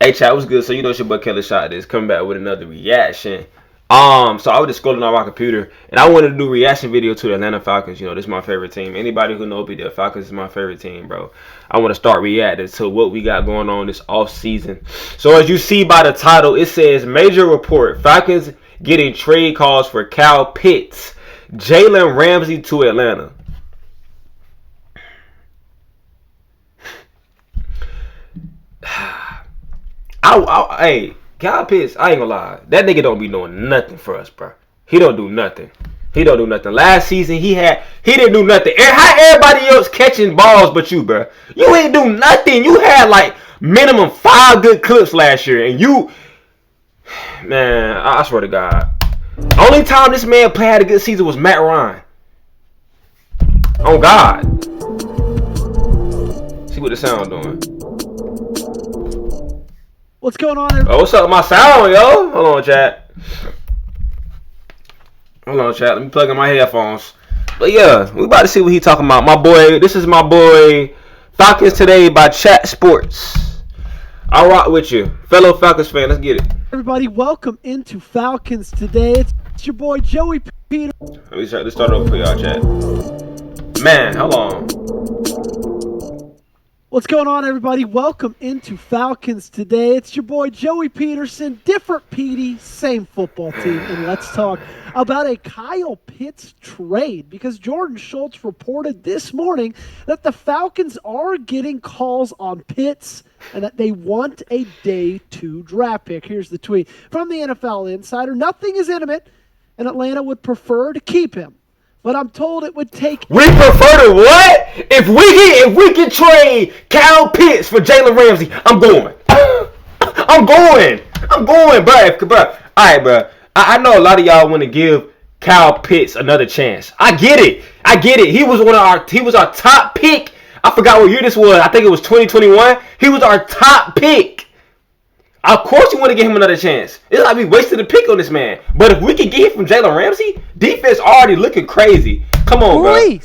Hey, chat, what's good? So you know it's your boy Kelly Shot is coming back with another reaction. So I was just scrolling on my computer and I wanted to do a reaction video to the Atlanta Falcons. You know, this is my favorite team. Anybody who knows me, the Falcons is my favorite team, bro. I want to start reacting to what we got going on this off season. So as you see by the title, it says major report: Falcons getting trade calls for Kyle Pitts, Jalen Ramsey to Atlanta. Hey, Kyle Pitts, I ain't gonna lie. That nigga don't be doing nothing for us, bro. He don't do nothing. He don't do nothing. Last season, he didn't do nothing. How everybody else catching balls but you, bro? You ain't do nothing. You had like minimum 5 good clips last year, and you, man, I swear to God, only time this man had a good season was Matt Ryan. Oh God. See what the sound doing. What's going on, everybody? Oh, what's up with my sound, yo? Hold on, chat. Let me plug in my headphones. But yeah, we about to see what he talking about. My boy, this is my boy, Falcons Today by Chat Sports. I'll rock with you. Fellow Falcons fan, let's get it. Everybody, welcome into Falcons Today. It's your boy, Joey Peter. Let's start over for y'all, chat. Man, how long? What's going on, everybody? Welcome into Falcons Today. It's your boy, Joey Peterson. Different Petey, same football team. And let's talk about a Kyle Pitts trade, because Jordan Schultz reported this morning that the Falcons are getting calls on Pitts and that they want a day 2 draft pick. Here's the tweet from the NFL Insider. Nothing is intimate, and Atlanta would prefer to keep him. But I'm told it would take. We prefer to what? If we can trade Kyle Pitts for Jalen Ramsey, I'm going. I'm going, bro. All right, bro. I know a lot of y'all want to give Kyle Pitts another chance. I get it. He was our top pick. I forgot what year this was. I think it was 2021. He was our top pick. Of course you want to give him another chance. It's like we wasted a pick on this man. But if we can get him from Jalen Ramsey, defense already looking crazy. Come on, bro.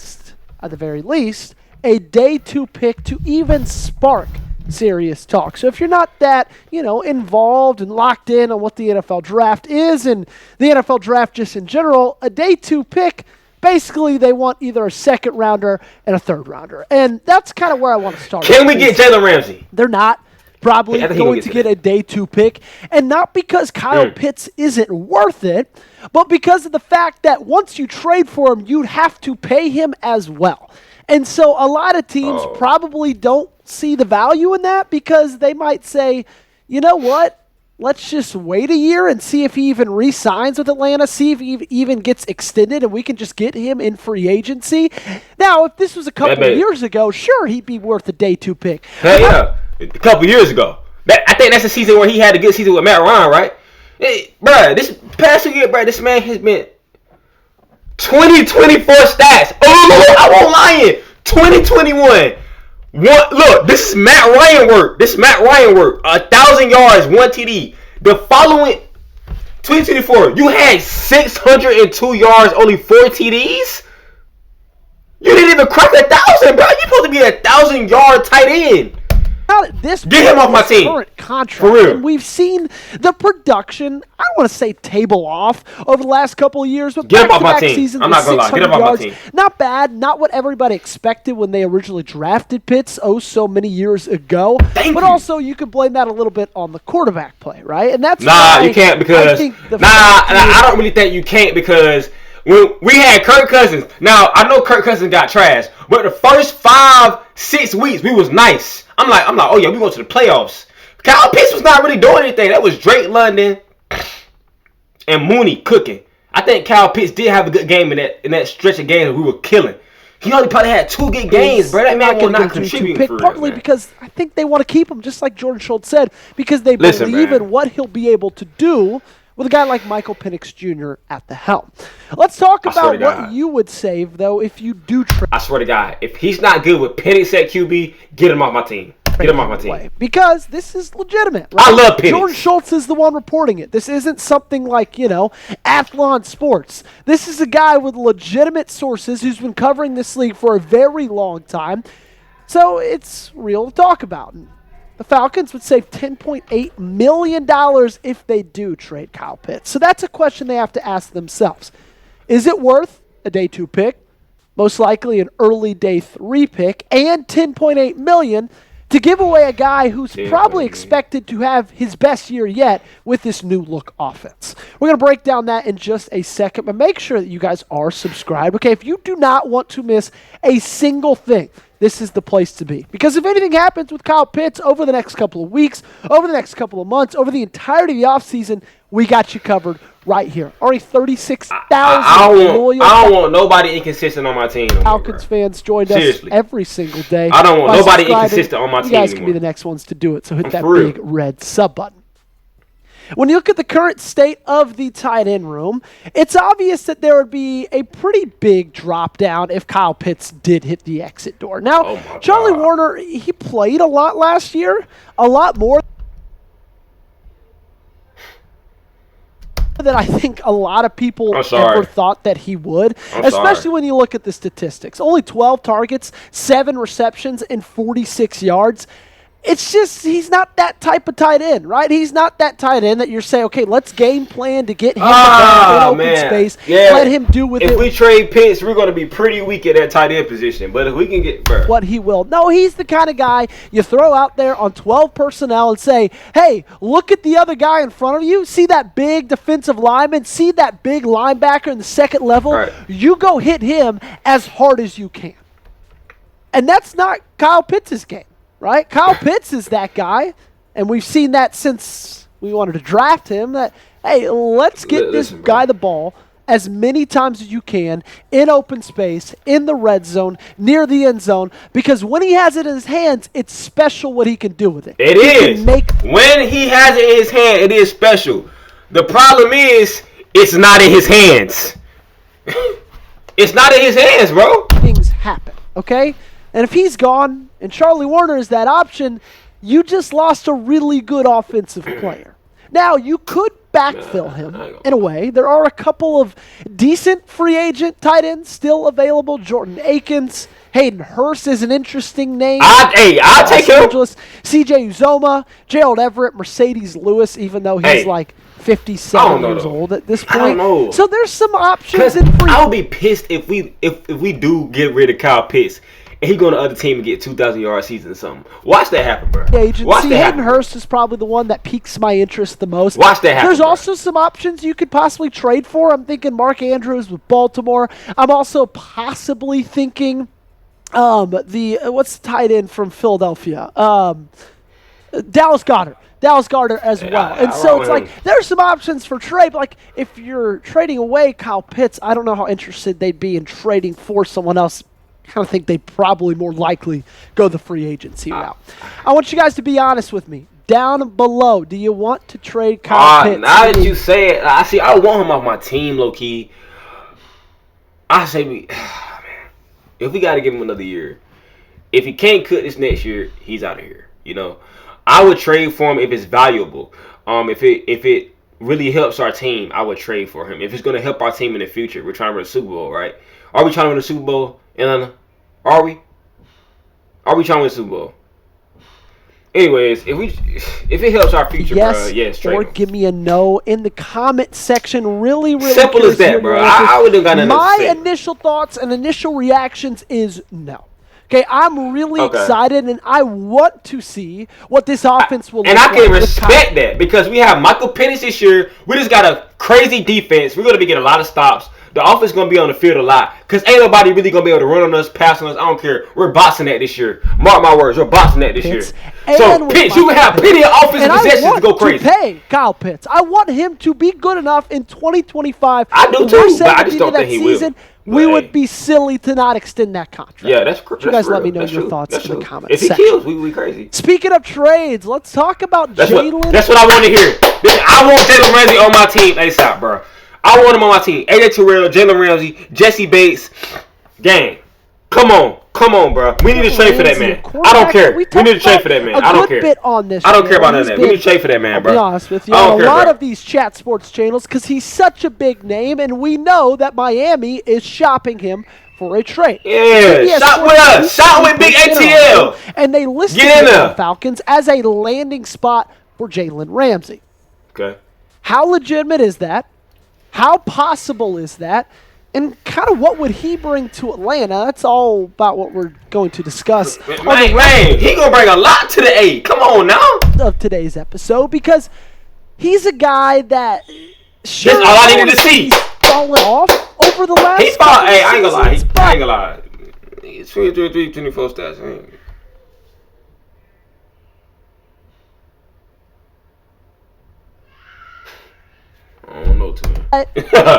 At the very least, a day 2 pick to even spark serious talk. So if you're not that, involved and locked in on what the NFL draft is and the NFL draft just in general, a day 2 pick, basically they want either a second rounder and a third rounder. And that's kind of where I want to start. Can we get Jalen Ramsey? They're not. Probably going to get a day 2 pick, and not because Kyle Pitts isn't worth it, but because of the fact that once you trade for him, you'd have to pay him as well. And so a lot of teams probably don't see the value in that, because they might say, you know what, let's just wait a year and see if he even re-signs with Atlanta, see if he even gets extended, and we can just get him in free agency. Now, if this was a couple of years ago, sure, he'd be worth a day 2 pick. Hell yeah. A couple years ago. I think that's the season where he had a good season with Matt Ryan, right? Hey, bruh, this past year, bruh, this man has been 2024 stats. Oh, I won't lie. 2021. Look, this is Matt Ryan work. 1,000 yards, 1 TD. The following 2024, you had 602 yards, only 4 TDs. You didn't even crack 1,000, bro. You supposed to be a 1,000-yard tight end. This Get him off my team. Current contract, for real. And we've seen the production, I don't want to say table off over the last couple of years, but get him off my team. Seasons I'm not going to lie. Get him off my team. Not bad. Not what everybody expected when they originally drafted Pitts so many years ago. But also, you can blame that a little bit on the quarterback play, right? And that's you can't, because I don't really think you can't, because when we had Kirk Cousins. Now, I know Kirk Cousins got trashed, but the first 5-6 weeks, we was nice. I'm like, oh yeah, we going to the playoffs. Kyle Pitts was not really doing anything. That was Drake London and Mooney cooking. I think Kyle Pitts did have a good game in that stretch of games that we were killing. He only probably had 2 good games, bro. That man will not contribute for partly real, because I think they want to keep him, just like Jordan Schultz said, because they believe in what he'll be able to do with a guy like Michael Penix Jr. at the helm. Let's talk about what you would save, though, if you do trade. I swear to God, if he's not good with Penix at QB, get him off my team. Get him off my team. Because this is legitimate. Right? I love Penix. Jordan Schultz is the one reporting it. This isn't something like, Athlon Sports. This is a guy with legitimate sources who's been covering this league for a very long time. So it's real to talk about. And the Falcons would save $10.8 million if they do trade Kyle Pitts. So that's a question they have to ask themselves. Is it worth a day 2 pick, most likely an early day 3 pick, and $10.8 million to give away a guy who's probably expected to have his best year yet with this new look offense? We're going to break down that in just a second, but make sure that you guys are subscribed. Okay, if you do not want to miss a single thing, this is the place to be. Because if anything happens with Kyle Pitts over the next couple of weeks, over the next couple of months, over the entirety of the offseason, we got you covered right here. Already 36,000 loyal. I don't want nobody inconsistent on my team. Falcons fans joined us every single day. I don't want nobody inconsistent on my team. You guys can be the next ones to do it, so hit that big red sub button. When you look at the current state of the tight end room, it's obvious that there would be a pretty big drop down if Kyle Pitts did hit the exit door. Now, Charlie Warner, he played a lot last year, a lot more than I think a lot of people ever thought that he would, especially when you look at the statistics. Only 12 targets, 7 receptions, and 46 yards. It's just he's not that type of tight end, right? He's not that tight end that you're saying, okay, let's game plan to get him in open space. Yeah. Let him do with it. If we trade Pitts, we're going to be pretty weak at that tight end position. But if we can get what he will. No, he's the kind of guy you throw out there on 12 personnel and say, hey, look at the other guy in front of you. See that big defensive lineman? See that big linebacker in the second level? Right. You go hit him as hard as you can. And that's not Kyle Pitts' game. Right? Kyle Pitts is that guy, and we've seen that since we wanted to draft him, that, hey, let's get this guy the ball as many times as you can in open space, in the red zone, near the end zone, because when he has it in his hands, it's special what he can do with it. It is. When he has it in his hand, it is special. The problem is, it's not in his hands. It's not in his hands, bro. Things happen, okay? And if he's gone and Charlie Warner is that option, you just lost a really good offensive player. Now, you could backfill him in a way. There are a couple of decent free agent tight ends still available. Jordan Akins, Hayden Hurst is an interesting name. I'll take him. CJ Uzoma, Gerald Everett, Mercedes Lewis, even though he's like 57 years old at this point. I don't know. So there's some options in free. I'll be pissed if we do get rid of Kyle Pitts and he go to the other team and get 2,000 yard season or something. Watch that happen, bro. Hayden Hurst is probably the one that piques my interest the most. Watch that happen. There's also some options you could possibly trade for. I'm thinking Mark Andrews with Baltimore. I'm also possibly thinking what's the tight end from Philadelphia? Dallas Goedert as well. And so it's like there's some options for trade. But like if you're trading away Kyle Pitts, I don't know how interested they'd be in trading for someone else. I kind of think they'd probably more likely go the free agency route. I want you guys to be honest with me. Down below, do you want to trade Kyle Pitts? Now that you say it, I want him off my team, low key. I say if we got to give him another year, if he can't cut this next year, he's out of here. You know, I would trade for him if it's valuable. If it really helps our team, I would trade for him. If it's going to help our team in the future, we're trying to win a Super Bowl, right? Are we trying to win a Super Bowl, Atlanta? Are we? Are we trying to win a Super Bowl? Anyways, if it helps our future, yes, trade or him. Give me a no in the comment section. Really simple as that, bro. I would have got nothing My initial thoughts and initial reactions is no. Okay, I'm really excited, and I want to see what this offense will look like. And I can respect that because we have Michael Penix this year. We just got a crazy defense. We're going to be getting a lot of stops. The offense is going to be on the field a lot because ain't nobody really going to be able to run on us, pass on us. I don't care. We're boxing that this year. Mark my words. We're boxing that this year. So, Pitts, you can have plenty of offensive possessions to go crazy. I want to pay Kyle Pitts. I want him to be good enough in 2025. I do too, but I just don't think he will. We would be silly to not extend that contract. Yeah, that's crazy. You guys let me know your thoughts in the comments section. If he kills, we crazy. Speaking of trades, let's talk about Jalen. That's what I want to hear. I want Jalen Ramsey on my team ASAP, bro. I want him on my team. AJ Terrell, Jalen Ramsey, Jesse Bates. Gang. Come on, bro. We need to trade for that man. I don't care. We need to trade for that man. I don't care. Bit on this I don't care about none of that. We need to trade for that man, bro. I'll be honest with you. On a lot of these chat sports channels, because he's such a big name, and we know that Miami is shopping him for a trade. Yeah, shop with us. Shop with Big ATL. And they listed the Falcons as a landing spot for Jalen Ramsey. Okay. How legitimate is that? How possible is that? And kind of what would he bring to Atlanta? That's all about what we're going to discuss. Man, he going to bring a lot to the A. Come on now. Of today's episode, because he's a guy that that's all I needed to see. Falling off over the last Hey, I ain't gonna lie. He's 23, 24 stats. I don't know too much.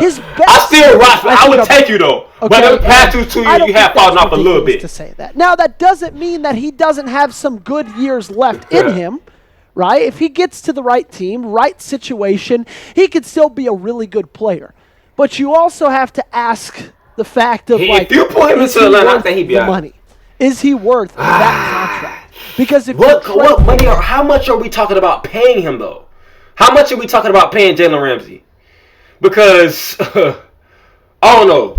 His best I still rock. I would take you though. Okay, but the past 2 years you have fallen off a little bit. To say that. Now that doesn't mean that he doesn't have some good years left in him, right? If he gets to the right team, right situation, he could still be a really good player. But you also have to ask the fact of if you put him into Atlanta, I think he'd be the money. Is he worth that contract? Because if what money or how much are we talking about paying him though? How much are we talking about paying Jalen Ramsey? Because I don't know.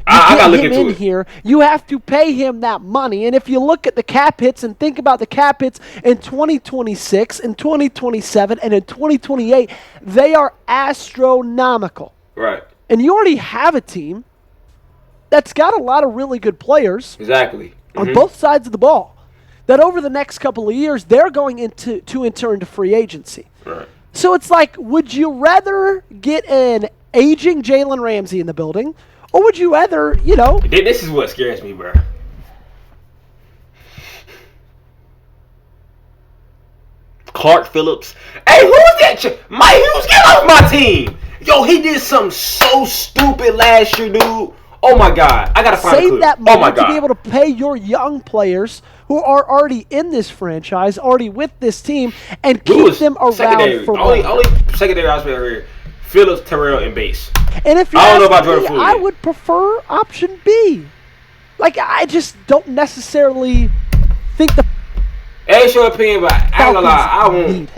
I gotta look into it. Here, you have to pay him that money, and if you look at the cap hits and think about the cap hits in 2026, in 2027, and in 2028, they are astronomical. Right. And you already have a team that's got a lot of really good players. Exactly. On both sides of the ball. That over the next couple of years, they're going to enter into free agency. Right. So it's like, would you rather get an aging Jalen Ramsey in the building, or would you rather, This is what scares me, bro. Clark Phillips. Hey, who is that? Mike Hughes, get off my team. Yo, he did something so stupid last year, dude. Oh, my God. I got to find a clip. Save that money to be able to pay your young players who are already in this franchise, already with this team, and keep them around for only secondary I was here. Phillips, Terrell, and Base. And if you I don't know about Jordan Fuller. I would prefer option B. Like, I just don't necessarily think the It's your opinion, but I ain't gonna lie, I won't.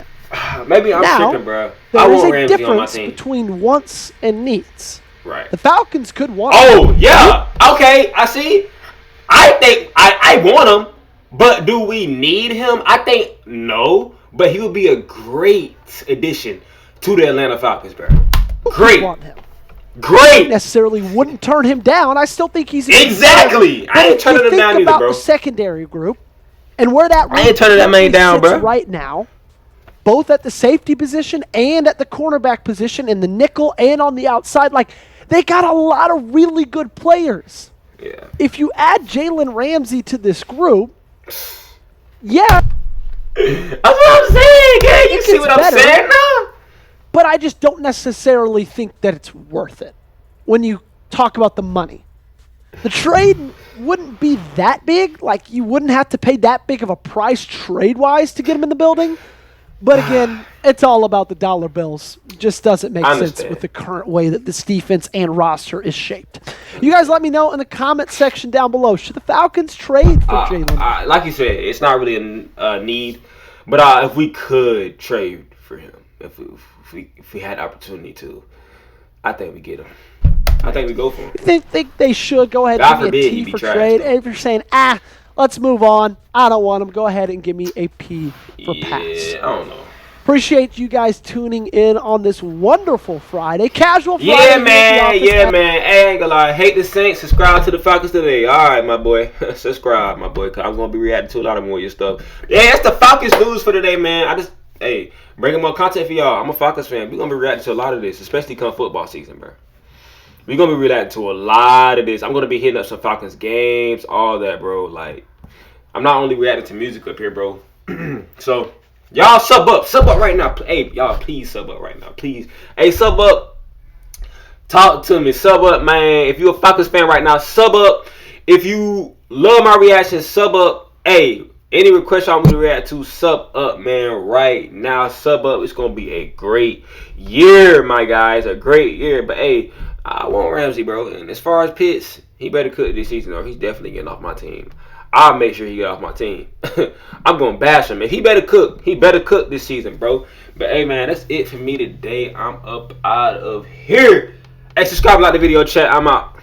Maybe I'm tripping, bro. I want Ramsey on my team. There is a difference between wants and needs. Right. The Falcons could want him. Yeah. Okay, I see. I think I want him, but do we need him? I think no, but he would be a great addition to the Atlanta Falcons, bro. Great. Want him. Great. Necessarily wouldn't turn him down. I still think he's exactly. I ain't turning him down either, bro. Think about the secondary group and where that I ain't turning that man down, bro. Right now, both at the safety position and at the cornerback position, in the nickel and on the outside, like they got a lot of really good players. Yeah. If you add Jalen Ramsey to this group, yeah. That's what I'm saying. Yeah, you see what I'm saying now? But I just don't necessarily think that it's worth it when you talk about the money. The trade wouldn't be that big. Like, you wouldn't have to pay that big of a price trade-wise to get him in the building. But again, it's all about the dollar bills. It just doesn't make sense with the current way that this defense and roster is shaped. You guys let me know in the comment section down below. Should the Falcons trade for Jalen? Like you said, it's not really a need. But if we could trade for him, if we had opportunity to, I think we get him. I think we go for him. You think they should go ahead and give me a T for trade? And if you're saying, let's move on, I don't want him, go ahead and give me a P for pass. I don't know. Appreciate you guys tuning in on this wonderful Friday. Casual Friday. Yeah, man. Hey, I ain't gonna lie. Hate the Saints. Subscribe to the Falcons today. All right, my boy. Subscribe, my boy, because I'm going to be reacting to a lot of more of your stuff. Yeah, that's the Falcons news for today, man. Bringing more content for y'all. I'm a Falcons fan. We're going to be reacting to a lot of this, especially come football season, bro. We're going to be reacting to a lot of this. I'm going to be hitting up some Falcons games, all that, bro. Like, I'm not only reacting to music up here, bro. So, y'all sub up right now. Hey, y'all, please sub up right now, please. Hey, sub up. Talk to me. Sub up, man. If you're a Falcons fan right now, sub up. If you love my reaction, sub up. Hey, any request y'all want me to react to, sub up, man, right now. Sub up. It's going to be a great year, my guys. A great year. But, hey, I want Ramsey, bro. And as far as Pitts, He better cook this season, or he's definitely getting off my team. I'll make sure he get off my team. I'm gonna bash him, man. He better cook. He better cook this season, bro. But hey, man, that's it for me today. I'm up out of here. Hey, subscribe, like the video, chat. I'm out.